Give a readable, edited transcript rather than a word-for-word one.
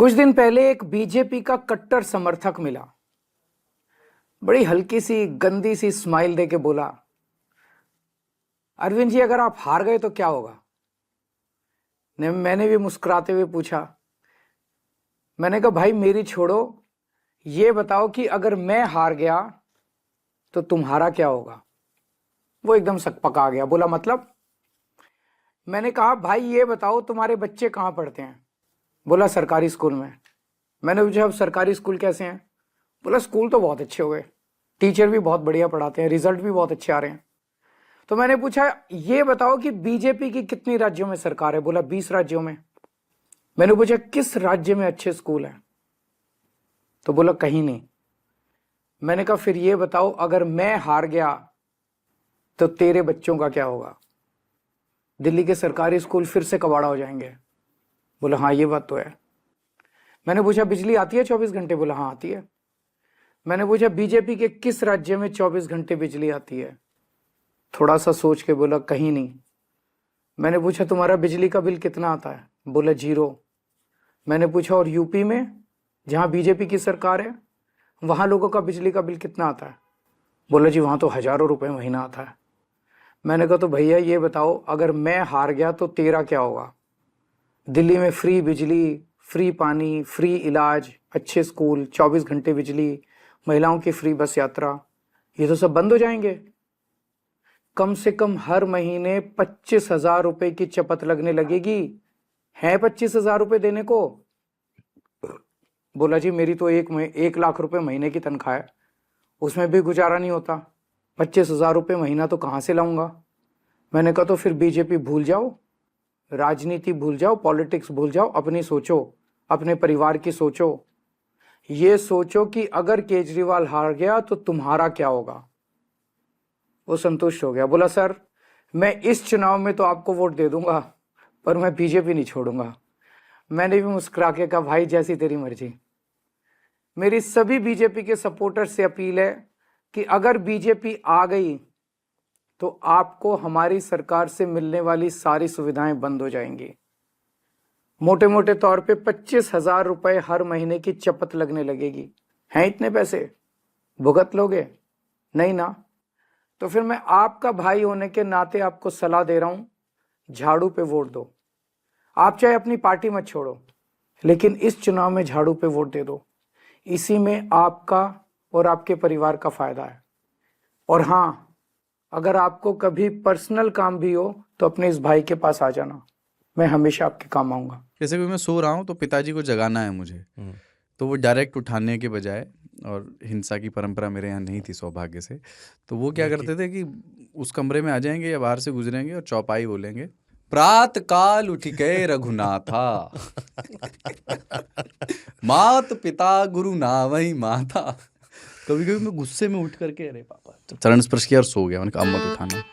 कुछ दिन पहले एक बीजेपी का कट्टर समर्थक मिला। बड़ी हल्की सी गंदी सी स्माइल देके बोला, अरविंद जी अगर आप हार गए तो क्या होगा? मैंने भी मुस्कुराते हुए पूछा। मैंने कहा भाई मेरी छोड़ो, ये बताओ कि अगर मैं हार गया तो तुम्हारा क्या होगा? वो एकदम सकपका गया, बोला मतलब? मैंने कहा भाई ये बताओ तुम्हारे बच्चे कहाँ पढ़ते हैं? बोला सरकारी स्कूल में। मैंने पूछा अब सरकारी स्कूल कैसे हैं? बोला स्कूल तो बहुत अच्छे हो गए, टीचर भी बहुत बढ़िया पढ़ाते हैं, रिजल्ट भी बहुत अच्छे आ रहे हैं। तो मैंने पूछा ये बताओ कि बीजेपी की कितनी राज्यों में सरकार है? बोला 20 राज्यों में। मैंने पूछा किस राज्य में अच्छे स्कूल हैं? तो बोला कहीं नहीं। मैंने कहा फिर ये बताओ अगर मैं हार गया तो तेरे बच्चों का क्या होगा? दिल्ली के सरकारी स्कूल फिर से कबाड़ा हो जाएंगे। बोला हाँ ये बात तो है। मैंने पूछा बिजली आती है 24 घंटे? बोला हाँ आती है। मैंने पूछा बीजेपी के किस राज्य में 24 घंटे बिजली आती है? थोड़ा सा सोच के बोला कहीं नहीं। मैंने पूछा तुम्हारा बिजली का बिल कितना आता है? बोला 0। मैंने पूछा और यूपी में जहां बीजेपी की सरकार है वहां लोगों का बिजली का बिल कितना आता है? बोला जी वहां तो हजारों रुपए महीना आता है। मैंने कहा तो भैया ये बताओ अगर मैं हार गया तो तेरा क्या होगा? दिल्ली में फ्री बिजली, फ्री पानी, फ्री इलाज, अच्छे स्कूल, 24 घंटे बिजली, महिलाओं की फ्री बस यात्रा, ये तो सब बंद हो जाएंगे। कम से कम हर महीने 25,000 रुपए की चपत लगने लगेगी। है 25,000 रुपए देने को? बोला जी मेरी तो 1 लाख रुपए महीने की तनख्वाह है, उसमें भी गुजारा नहीं होता, 25,000 रुपये महीना तो कहाँ से लाऊंगा? मैंने कहा तो फिर बीजेपी भूल जाओ, राजनीति भूल जाओ, पॉलिटिक्स भूल जाओ, अपनी सोचो, अपने परिवार की सोचो। ये सोचो कि अगर केजरीवाल हार गया तो तुम्हारा क्या होगा? वो संतुष्ट हो गया, बोला सर मैं इस चुनाव में तो आपको वोट दे दूंगा पर मैं बीजेपी नहीं छोड़ूंगा। मैंने भी मुस्कुरा के कहा भाई जैसी तेरी मर्जी। मेरी सभी बीजेपी के सपोर्टर से अपील है कि अगर बीजेपी आ गई तो आपको हमारी सरकार से मिलने वाली सारी सुविधाएं बंद हो जाएंगी। मोटे मोटे तौर पे 25,000 रुपए हर महीने की चपत लगने लगेगी। हैं इतने पैसे? भुगत लोगे? नहीं ना? तो फिर मैं आपका भाई होने के नाते आपको सलाह दे रहा हूं, झाड़ू पे वोट दो। आप चाहे अपनी पार्टी मत छोड़ो लेकिन इस चुनाव में झाड़ू पे वोट दे दो। इसी में आपका और आपके परिवार का फायदा है। और हाँ, अगर आपको कभी पर्सनल काम भी हो तो अपने इस भाई के पास आ जाना, मैं हमेशा आपके काम आऊंगा। जैसे कि मैं सो रहा हूँ तो पिताजी को जगाना है मुझे, तो वो डायरेक्ट उठाने के बजाय, और हिंसा की परंपरा मेरे यहाँ नहीं थी सौभाग्य से, तो वो क्या करते थे कि उस कमरे में आ जाएंगे या बाहर से गुजरेंगे और चौपाई बोलेंगे, प्रात काल उठ के रघुनाथा मात पिता गुरु नावई माता। कभी कभी मैं गुस्से में उठ करके अरे पापा चरण स्पर्श किया और सो गया। मैंने कहा अब मत उठाना।